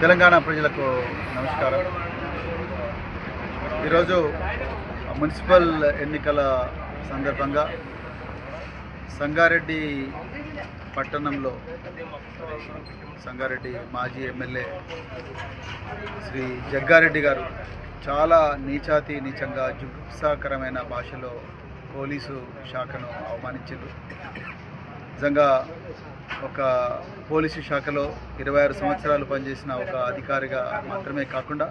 తెలంగాణ ప్రజలకు నమస్కారం. ఈరోజు మున్సిపల్ ఎన్నికల సందర్భంగా సంగారెడ్డి పట్టణంలో సంగారెడ్డి మాజీ ఎమ్మెల్యే శ్రీ జగ్గారెడ్డి గారు చాలా నీచంగా జుగుప్సాకరమైన భాషలో పోలీసు శాఖను అవమానించారు. నిజంగా ఒక పోలీసు శాఖలో 26 సంవత్సరాలు పనిచేసిన ఒక అధికారిగా మాత్రమే కాకుండా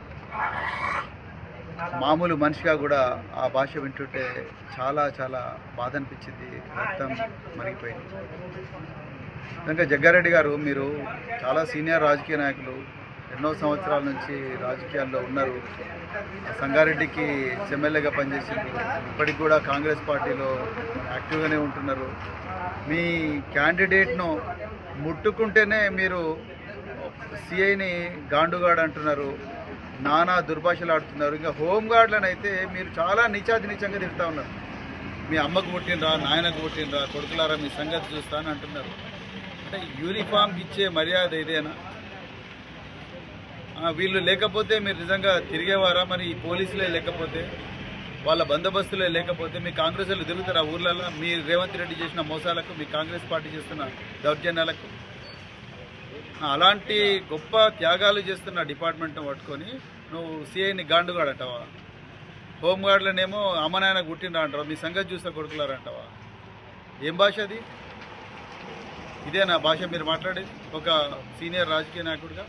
మామూలు మనిషిగా కూడా ఆ భాష వింటుంటే చాలా బాధ అనిపించింది. రక్తం మరిగిపోయింది. నిజంగా జగ్గారెడ్డి గారు మీరు చాలా సీనియర్ రాజకీయ నాయకులు, ఎన్నో సంవత్సరాల నుంచి రాజకీయాల్లో ఉన్నారు. సంగారెడ్డికి ఎమ్మెల్యేగా పనిచేసింది. ఇప్పటికి కూడా కాంగ్రెస్ పార్టీలో యాక్టివ్గానే ఉంటున్నారు. మీ క్యాండిడేట్ను ముట్టుకుంటేనే మీరు సిఐని గాండుగాడు అంటున్నారు, నానా దుర్భాషలు ఆడుతున్నారు. ఇంకా హోంగార్డులను అయితే మీరు చాలా నీచంగా తిరుగుతూ ఉన్నారు. మీ అమ్మకు పుట్టినరా, నాయనకు పుట్టినరా, కొడుకులారా మీ సంగతి చూస్తా అని అంటున్నారు. అంటే యూనిఫామ్కి ఇచ్చే మర్యాద ఇదేనా? వీళ్ళు లేకపోతే మీరు నిజంగా తిరిగేవారా? మరి ఈ పోలీసులే లేకపోతే, వాళ్ళ బందోబస్తులే లేకపోతే మీ కాంగ్రెస్ వాళ్ళు తిరుగుతారు ఆ ఊర్లలో? మీ రేవంత్ రెడ్డి చేసిన మోసాలకు, మీ కాంగ్రెస్ పార్టీ చేస్తున్న దౌర్జన్యాలకు? అలాంటి గొప్ప త్యాగాలు చేస్తున్న డిపార్ట్మెంట్ను పట్టుకొని నువ్వు సిఐని గాండుగాడంటావా? హోంగార్డులనేమో అమ్మ నాయన గుట్టిండ్రా అంటావా? మీ సంగతి చూస్తే కొడుకులారంటావా? ఏం భాష అది? ఇదేనా భాష మీరు మాట్లాడేది ఒక సీనియర్ రాజకీయ నాయకుడిగా?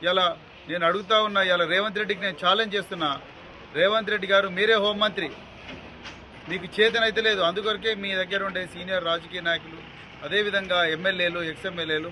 ఇలా నేను అడుగుతా ఉన్నా, ఇలా రేవంత్ రెడ్డికి నేను ఛాలెంజ్ చేస్తున్నా. రేవంత్ రెడ్డి గారు మీరే హోంమంత్రి, మీకు చేతనైతే లేదు. అందుకొరకే మీ దగ్గర ఉండే సీనియర్ రాజకీయ నాయకులు, అదేవిధంగా ఎమ్మెల్యేలు, ఎక్స్ఎమ్మెల్యేలు